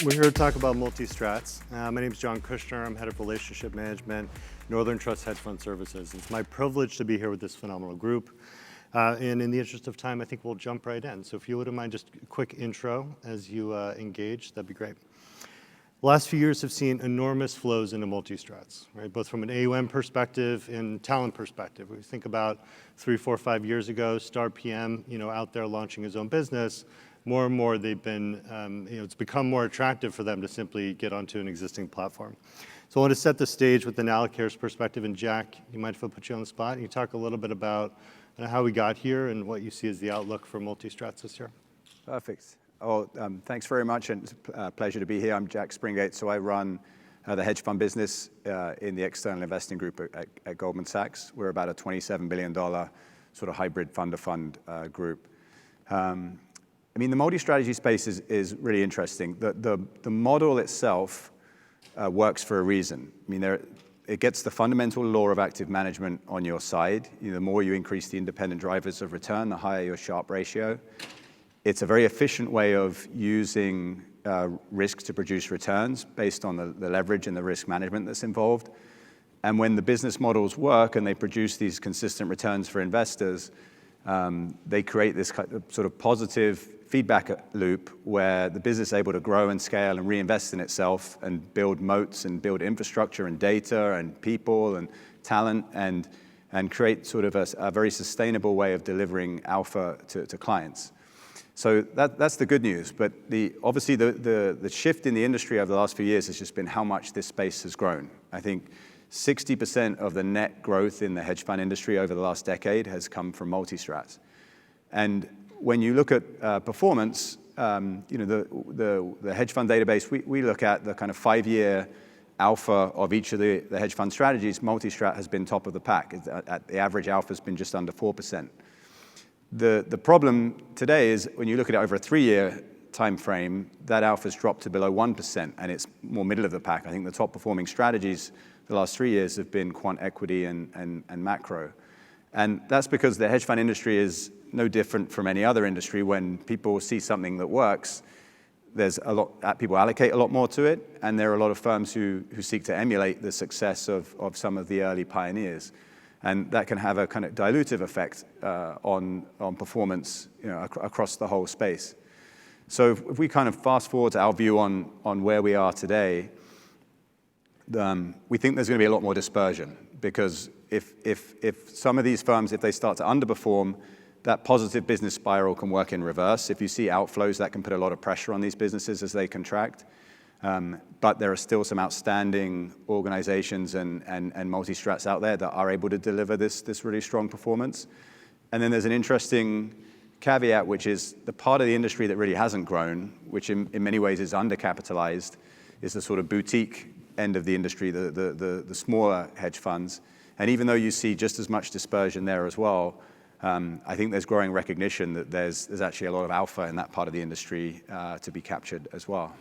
We're here to talk about multi-strats. My name is Kushner. I'm head of relationship management, Northern Trust Hedge Fund Services. It's my privilege to be here with this phenomenal group. And in the interest of time, I think we'll jump right in. So if you wouldn't mind just a quick intro as you engage, that'd be great. The last few years have seen enormous flows into multi-strats, right? Both from an AUM perspective and talent perspective. We think about 3, 4, 5 years ago, Star PM, out there launching his own business. More and more they've been, it's become more attractive for them to simply get onto an existing platform. So I want to set the stage with an allocator's perspective. And Jack, you mind if I put you on the spot? You talk a little bit about how we got here and what you see as the outlook for multi-strats this year. Perfect. Oh, thanks very much, and it's a pleasure to be here. I'm Jack Springate, so I run the hedge fund business in the external investing group at Goldman Sachs. We're about a $27 billion sort of hybrid fund-to-fund group. The multi-strategy space is really interesting. The model itself works for a reason. It gets the fundamental law of active management on your side. The more you increase the independent drivers of return, the higher your Sharpe ratio. It's a very efficient way of using risk to produce returns based on the leverage and the risk management that's involved. And when the business models work and they produce these consistent returns for investors, they create this kind of sort of positive feedback loop where the business is able to grow and scale and reinvest in itself and build moats and build infrastructure and data and people and talent and create sort of a very sustainable way of delivering alpha to clients. So that's the good news. But obviously the shift in the industry over the last few years has just been how much this space has grown. I think 60% of the net growth in the hedge fund industry over the last decade has come from multi-strats. And when you look at performance, the hedge fund database, we look at the kind of 5-year alpha of each of the hedge fund strategies. Multi-strat has been top of the pack. The average alpha has been just under 4%. The problem today is when you look at it over a 3-year time frame, that alpha's dropped to below 1%, and it's more middle of the pack. I think the top performing strategies the last 3 years have been quant equity and macro. And that's because the hedge fund industry is no different from any other industry. When people see something that works, there's a lot, people allocate a lot more to it, and there are a lot of firms who seek to emulate the success of some of the early pioneers. And that can have a kind of dilutive effect on performance across the whole space. So if we kind of fast forward to our view on where we are today, we think there's going to be a lot more dispersion, because if some of these firms, if they start to underperform, that positive business spiral can work in reverse. If you see outflows, that can put a lot of pressure on these businesses as they contract. But there are still some outstanding organizations and multi-strats out there that are able to deliver this really strong performance. And then there's an interesting caveat, which is the part of the industry that really hasn't grown, which in many ways is undercapitalized, is the sort of boutique end of the industry, the smaller hedge funds. And even though you see just as much dispersion there as well, I think there's growing recognition that there's actually a lot of alpha in that part of the industry to be captured as well.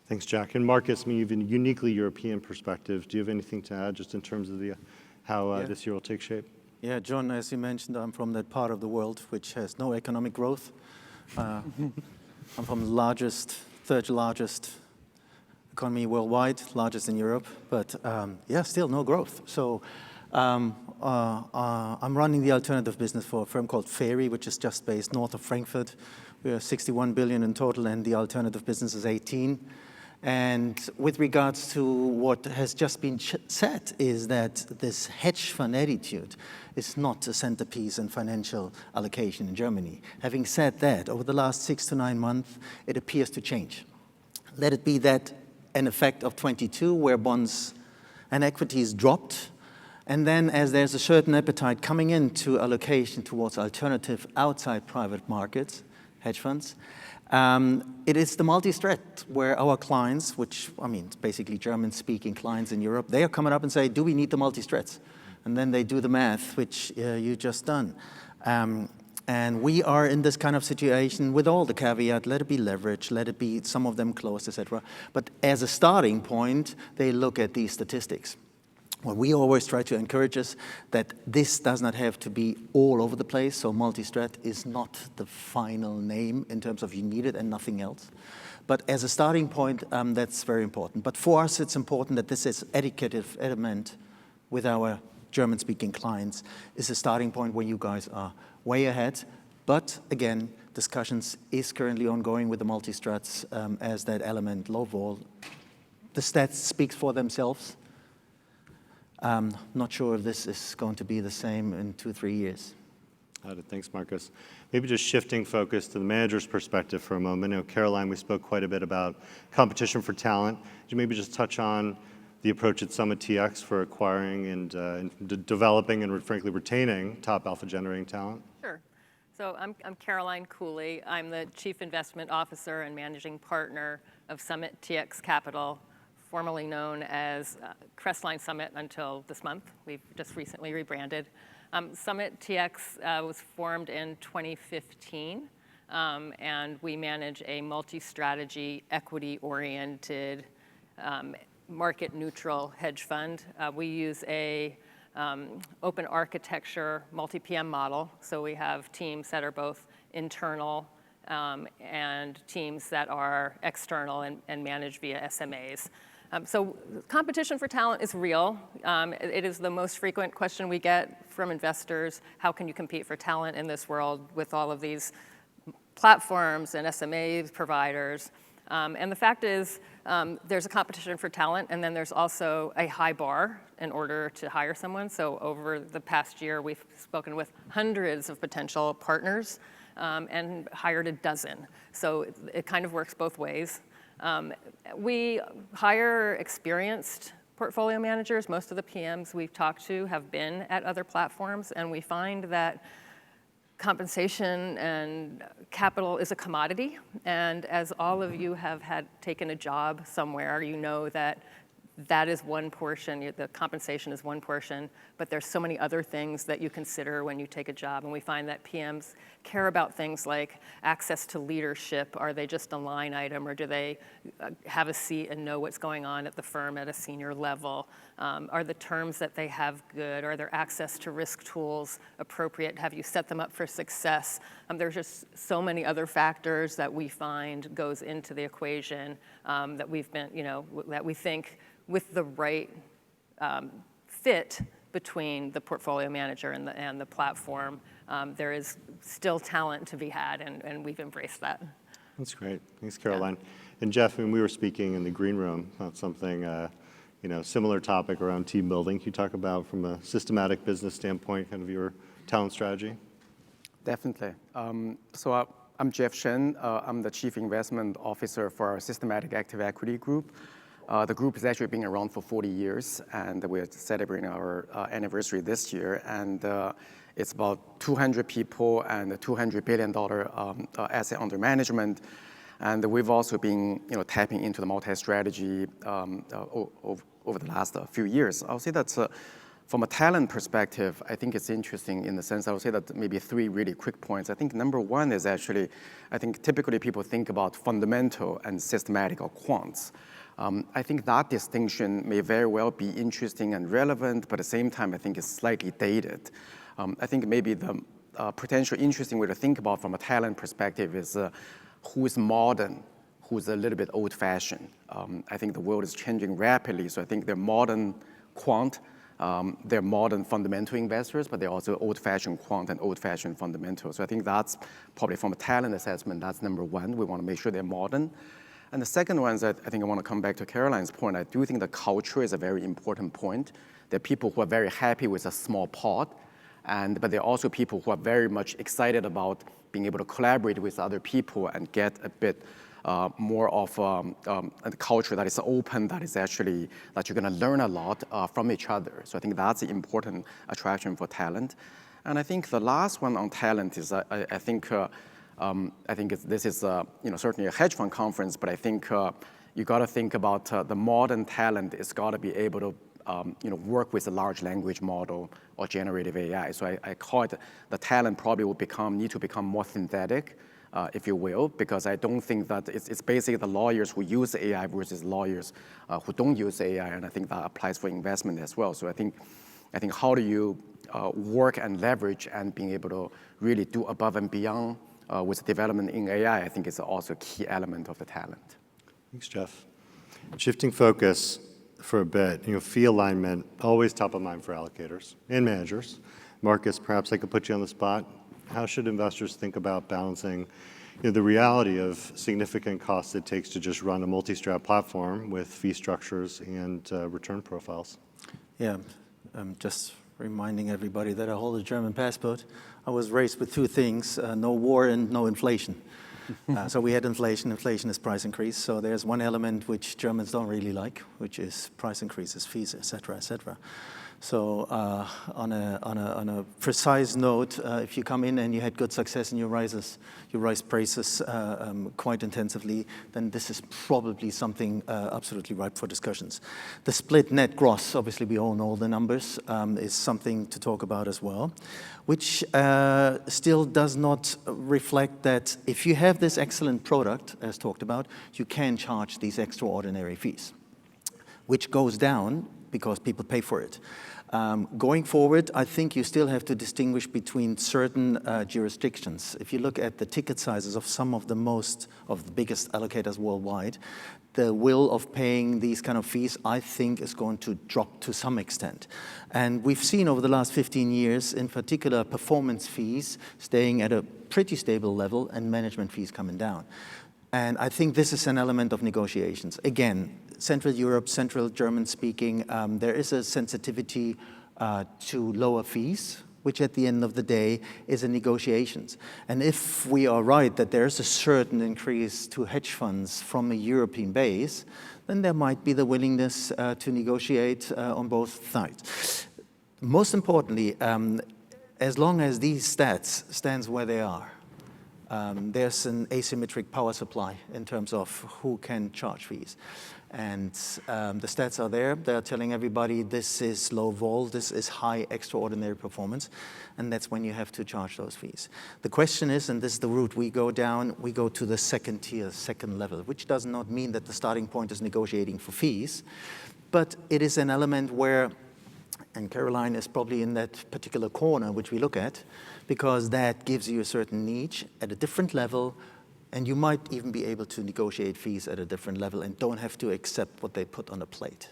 Thanks, Jack. And Marcus, you have a uniquely European perspective. Do you have anything to add just in terms of how this year will take shape? Yeah, John, as you mentioned, I'm from that part of the world which has no economic growth. I'm from the third largest economy worldwide, largest in Europe, but still no growth. So I'm running the alternative business for a firm called FERI, which is just based north of Frankfurt. We are 61 billion in total, and the alternative business is 18. And with regards to what has just been said is that this hedge fund attitude is not a centerpiece in financial allocation in Germany. Having said that, over the last 6 to 9 months, it appears to change. Let it be that an effect of 22, where bonds and equities dropped. And then as there's a certain appetite coming into allocation towards alternative outside private markets, hedge funds, it is the multi-strat where our clients, which, basically German-speaking clients in Europe, they are coming up and say, do we need the multi-strats? And then they do the math, which you just done. And we are in this kind of situation with all the caveat, let it be leverage, let it be some of them closed, etc. But as a starting point, they look at these statistics. what we always try to encourage is that this does not have to be all over the place. So multi-strat is not the final name in terms of you need it and nothing else. But as a starting point, that's very important. But for us, it's important that this is educative element with our German-speaking clients is a starting point where you guys are way ahead. But again, discussions is currently ongoing with the multi-strats as that element low vol. The stats speak for themselves. Not sure if this is going to be the same in 2-3 years. Got it. Thanks, Marcus. Maybe just shifting focus to the manager's perspective for a moment. You know, Caroline, we spoke quite a bit about competition for talent. Could you maybe just touch on the approach at SummitTX for acquiring and developing and frankly retaining top alpha generating talent? Sure. So I'm Caroline Cooley. I'm the Chief Investment Officer and Managing Partner of SummitTX Capital, formerly known as Crestline Summit until this month. We've just recently rebranded. SummitTX was formed in 2015, and we manage a multi-strategy, equity-oriented, market-neutral hedge fund. We use a open architecture multi-PM model, so we have teams that are both internal and teams that are external and managed via SMAs. So competition for talent is real. It is the most frequent question we get from investors. How can you compete for talent in this world with all of these platforms and SMAs providers? And the fact is, there's a competition for talent, and then there's also a high bar in order to hire someone. So over the past year, we've spoken with hundreds of potential partners and hired a dozen. So it kind of works both ways. We hire experienced portfolio managers. Most of the PMs we've talked to have been at other platforms, and we find that compensation and capital is a commodity. And as all of you have taken a job somewhere, you know that that is one portion, the compensation is one portion, but there's so many other things that you consider when you take a job. And we find that PMs care about things like access to leadership. Are they just a line item, or do they have a seat and know what's going on at the firm at a senior level? Are the terms that they have good? Are their access to risk tools appropriate? Have you set them up for success? There's just so many other factors that we find goes into the equation that we've been, that we think with the right fit between the portfolio manager and the platform, there is still talent to be had, and we've embraced that. That's great. Thanks, Caroline. Yeah. And Jeff, when we were speaking in the green room about something, similar topic around team building, can you talk about from a systematic business standpoint, kind of your talent strategy? Definitely. So I'm Jeff Shen. I'm the Chief Investment Officer for our Systematic Active Equity Group. The group has actually been around for 40 years, and we're celebrating our anniversary this year. And it's about 200 people and a $200 billion asset under management. And we've also been tapping into the multi-strategy over the last few years. I'll say that from a talent perspective, I think it's interesting in the sense, I would say that maybe 3 really quick points. I think number 1 is actually, I think typically people think about fundamental and systematic or quants. I think that distinction may very well be interesting and relevant, but at the same time, I think it's slightly dated. I think maybe the potential interesting way to think about from a talent perspective is who is modern, who's a little bit old-fashioned. I think the world is changing rapidly, so I think they're modern quant, they're modern fundamental investors, but they're also old-fashioned quant and old-fashioned fundamental. So I think that's probably from a talent assessment, that's number 1. We want to make sure they're modern. And the second one is that I think I want to come back to Caroline's point. I do think the culture is a very important point. There are people who are very happy with a small pot, but there are also people who are very much excited about being able to collaborate with other people and get a bit more of a culture that is open, that is actually, that you're going to learn a lot from each other. So I think that's an important attraction for talent. And I think the last one on talent is I think this is certainly a hedge fund conference, but I think you got to think about the modern talent is got to be able to work with a large language model or generative AI. So I call it the talent probably will need to become more synthetic, if you will, because I don't think that it's basically the lawyers who use AI versus lawyers who don't use AI, and I think that applies for investment as well. So I think how do you work and leverage and being able to really do above and beyond with development in AI, I think is also a key element of the talent. Thanks, Jeff. Shifting focus for a bit, fee alignment, always top of mind for allocators and managers. Marcus, perhaps I could put you on the spot. How should investors think about balancing the reality of significant costs it takes to just run a multi-strat platform with fee structures and return profiles? Yeah, just reminding everybody that I hold a German passport. I was raised with two things, no war and no inflation. So we had inflation. Inflation is price increase. So there's one element which Germans don't really like, which is price increases, fees, et cetera, et cetera. So on a precise note, if you come in and you had good success and you raise prices quite intensively, then this is probably something absolutely ripe for discussions. The split net gross, obviously we all know the numbers, is something to talk about as well, which still does not reflect that if you have this excellent product, as talked about, you can charge these extraordinary fees, which goes down because people pay for it. Going forward, I think you still have to distinguish between certain jurisdictions. If you look at the ticket sizes of some of the biggest allocators worldwide, the will of paying these kind of fees, I think, is going to drop to some extent. And we've seen over the last 15 years, in particular, performance fees staying at a pretty stable level and management fees coming down. And I think this is an element of negotiations. Again, Central Europe, Central German speaking, there is a sensitivity to lower fees, which at the end of the day is a negotiations. And if we are right that there's a certain increase to hedge funds from a European base, then there might be the willingness to negotiate on both sides. Most importantly, as long as these stats stands where they are, there's an asymmetric power supply in terms of who can charge fees. And the stats are there. They're telling everybody this is low vol, this is high extraordinary performance, and that's when you have to charge those fees. The question is, and this is the route we go down, we go to the second tier, second level, which does not mean that the starting point is negotiating for fees, but it is an element where, and Caroline is probably in that particular corner which we look at, because that gives you a certain niche at a different level, and you might even be able to negotiate fees at a different level and don't have to accept what they put on a plate.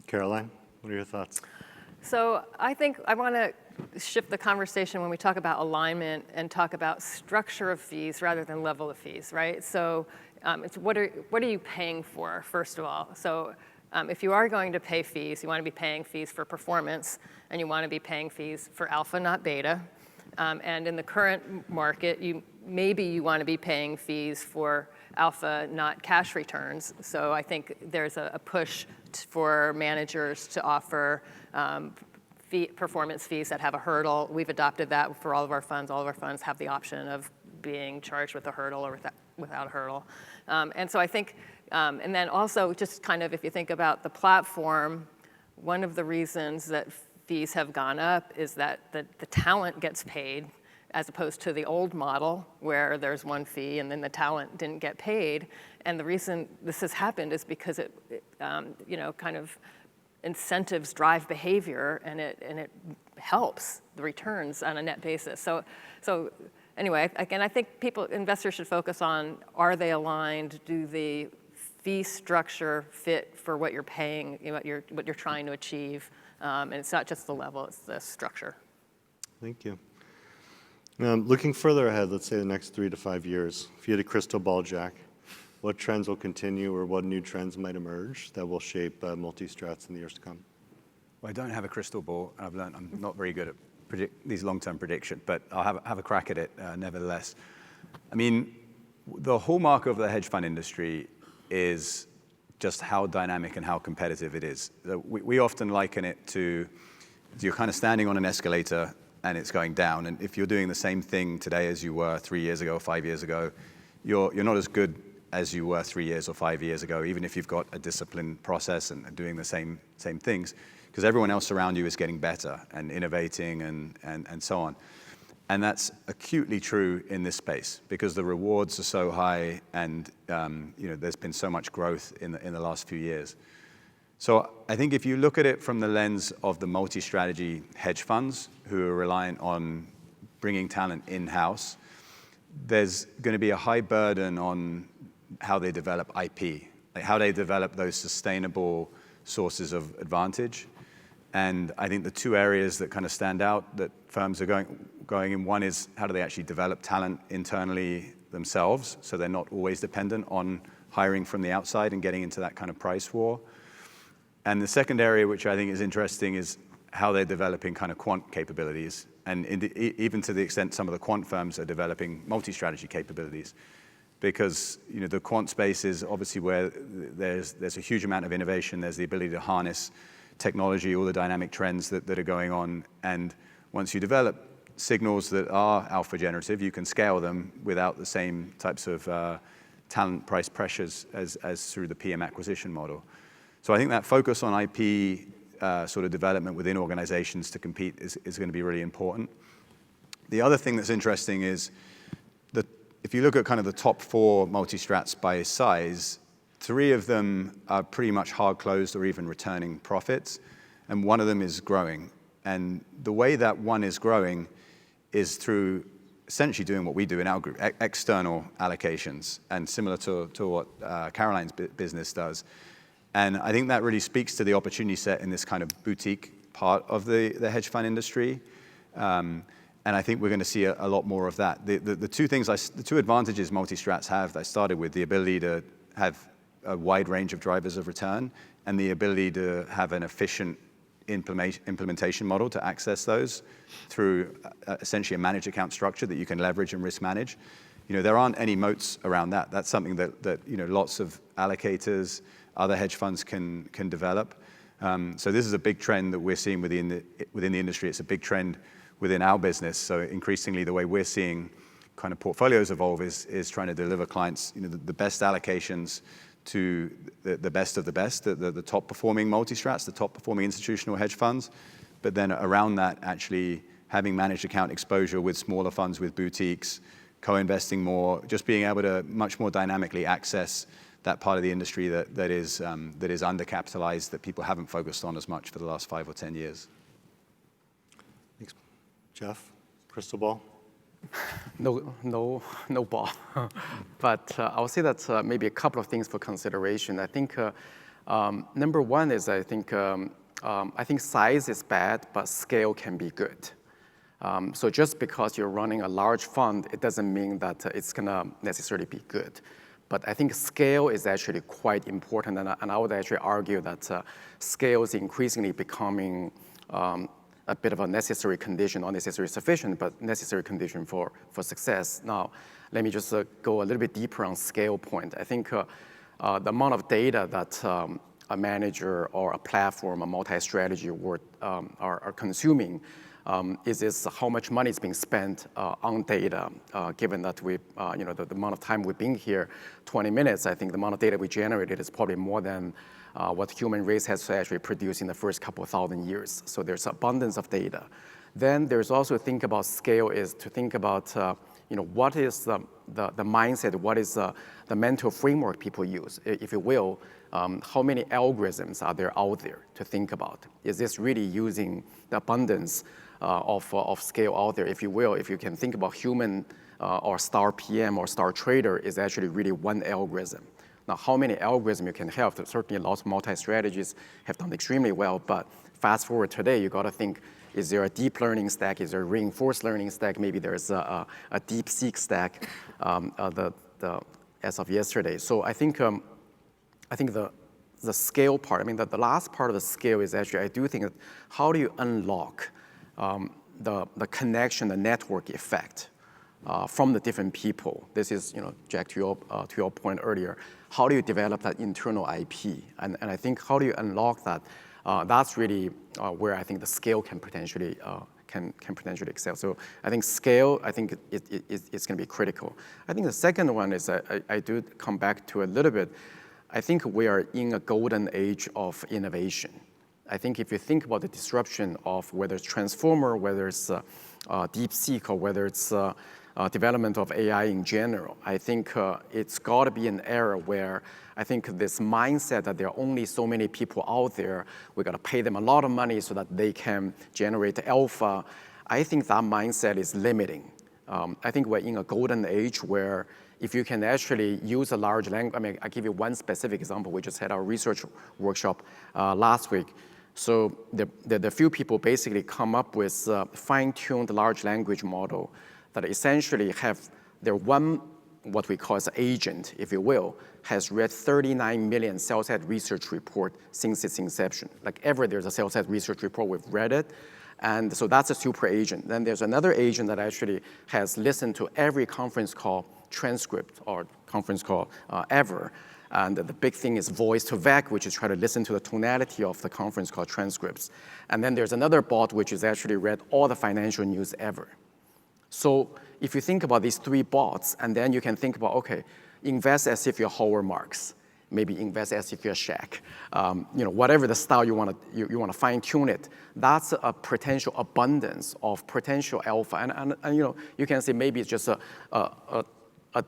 Caroline, what are your thoughts? So I think I want to shift the conversation when we talk about alignment and talk about structure of fees rather than level of fees, right? So it's what are you paying for, first of all? So if you are going to pay fees, you want to be paying fees for performance, and you want to be paying fees for alpha, not beta. And in the current market, maybe you want to be paying fees for alpha, not cash returns. So I think there's a push for managers to offer performance fees that have a hurdle. We've adopted that for all of our funds. All of our funds have the option of being charged with a hurdle or without a hurdle. And so I think, and then also just kind of if you think about the platform, one of the reasons that fees have gone up is that the talent gets paid as opposed to the old model where there's one fee and then the talent didn't get paid. And the reason this has happened is because it kind of incentives drive behavior and it helps the returns on a net basis. So anyway, again, I think investors should focus on, are they aligned? Do the fee structure fit for what you're paying, what you're trying to achieve? And it's not just the level, it's the structure. Thank you. Looking further ahead, let's say the next 3 to 5 years, if you had a crystal ball, Jack, what trends will continue or what new trends might emerge that will shape multi-strats in the years to come? Well, I don't have a crystal ball. I've learned I'm not very good at these long-term predictions, but I'll have a crack at it nevertheless. I mean, the hallmark of the hedge fund industry is just how dynamic and how competitive it is. We often liken it to you're kind of standing on an escalator and it's going down. And if you're doing the same thing today as you were 3 years ago, 5 years ago, you're not as good as you were 3 years or 5 years ago, even if you've got a disciplined process and doing the same things, because everyone else around you is getting better and innovating and so on. And that's acutely true in this space because the rewards are so high and there's been so much growth in the last few years. So I think if you look at it from the lens of the multi-strategy hedge funds who are reliant on bringing talent in-house, there's going to be a high burden on how they develop IP, like how they develop those sustainable sources of advantage. And I think the two areas that kind of stand out that firms are going in, one is how do they actually develop talent internally themselves so they're not always dependent on hiring from the outside and getting into that kind of price war. And the second area, which I think is interesting, is how they're developing kind of quant capabilities. And even to the extent some of the quant firms are developing multi-strategy capabilities. Because the quant space is obviously where there's a huge amount of innovation. There's the ability to harness technology, all the dynamic trends that are going on. And once you develop signals that are alpha generative, you can scale them without the same types of talent price pressures as through the PM acquisition model. So I think that focus on IP sort of development within organizations to compete is going to be really important. The other thing that's interesting is that if you look at kind of the top 4 multi-strats by size, 3 of them are pretty much hard closed or even returning profits, and 1 of them is growing. And the way that one is growing is through essentially doing what we do in our group, external allocations, and similar to what Caroline's business does. And I think that really speaks to the opportunity set in this kind of boutique part of the hedge fund industry. And I think we're going to see a lot more of that. The two advantages multi-strats have, I started with the ability to have a wide range of drivers of return and the ability to have an efficient implementation model to access those through essentially a managed account structure that you can leverage and risk manage. There aren't any moats around that. That's something that lots of allocators, other hedge funds can develop. So this is a big trend that we're seeing within the industry. It's a big trend within our business. So increasingly, the way we're seeing kind of portfolios evolve is trying to deliver clients the best allocations to the best of the best, the top performing multi-strats, the top performing institutional hedge funds. But then around that, actually having managed account exposure with smaller funds, with boutiques, co-investing more, just being able to much more dynamically access that part of the industry that is undercapitalized, that people haven't focused on as much for the last 5 or 10 years. Thanks. Jeff, crystal ball? No ball. But I'll say that maybe a couple of things for consideration. I think number one is I think size is bad, but scale can be good. So just because you're running a large fund, it doesn't mean that it's going to necessarily be good. But I think scale is actually quite important, and I would actually argue that scale is increasingly becoming a bit of a necessary condition, not necessarily sufficient, but necessary condition for success. Now, let me just go a little bit deeper on scale point. I think the amount of data that a manager or a platform, a multi-strategy are consuming is how much money is being spent on data, given that the amount of time we've been here, 20 minutes, I think the amount of data we generated is probably more than what the human race has to actually produce in the first couple of thousand years. So there's abundance of data. Then there's also think about scale is to think about what is the mindset, what is the mental framework people use, if you will. How many algorithms are there out there to think about? Is this really using the abundance of scale out there, if you will? If you can think about human or star PM or star trader is actually really one algorithm. Now, how many algorithms you can have? Certainly, lots of multi-strategies have done extremely well, but fast forward today, you got to think, is there a deep learning stack? Is there a reinforced learning stack? Maybe there's a deep seek stack as of yesterday. So I think the scale part, the last part of the scale is actually, I do think that how do you unlock the connection, the network effect from the different people? This is, Jack, to your point earlier, how do you develop that internal IP? And I think how do you unlock that? That's really where I think the scale can potentially can potentially excel. So I think scale, I think it's going to be critical. I think the second one is I do come back to a little bit. I think we are in a golden age of innovation. I think if you think about the disruption of whether it's transformer, whether it's DeepSeek, or whether it's development of AI in general, I think it's got to be an era where I think this mindset that there are only so many people out there, we got to pay them a lot of money so that they can generate alpha. I think that mindset is limiting. I think we're in a golden age where if you can actually use a large language, I mean, I'll give you one specific example. We just had our research workshop last week. So the few people basically come up with fine-tuned large language model that essentially have their one, what we call as agent, if you will, has read 39 million sell-side research report since its inception. Like ever there's a sell-side research report, we've read it. And so that's a super agent. Then there's another agent that actually has listened to every conference call transcript or conference call ever. And the big thing is voice to vec, which is try to listen to the tonality of the conference call transcripts. And then there's another bot which has actually read all the financial news ever. So if you think about these three bots, and then you can think about, okay, invest as if you're Howard Marks, maybe invest as if you're Shaq, whatever the style you want to fine tune it. That's a potential abundance of potential alpha, and you can say maybe it's just a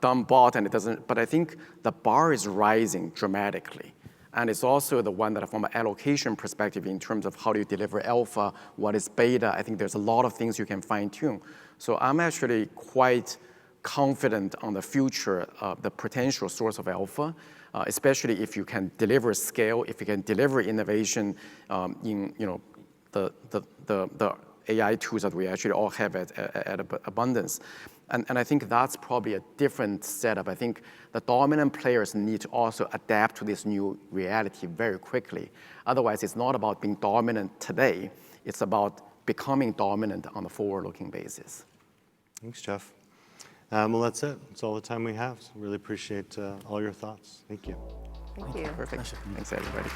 dumb bot and it doesn't, but I think the bar is rising dramatically. And it's also the one that from an allocation perspective in terms of how do you deliver alpha, what is beta, I think there's a lot of things you can fine tune. So I'm actually quite confident on the future of the potential source of alpha, especially if you can deliver scale, if you can deliver innovation in the AI tools that we actually all have at abundance. And I think that's probably a different setup. I think the dominant players need to also adapt to this new reality very quickly. Otherwise, it's not about being dominant today. It's about becoming dominant on a forward-looking basis. Thanks, Jeff. Well, that's it. That's all the time we have. So really appreciate all your thoughts. Thank you. Thank you. Perfect. Thanks, everybody.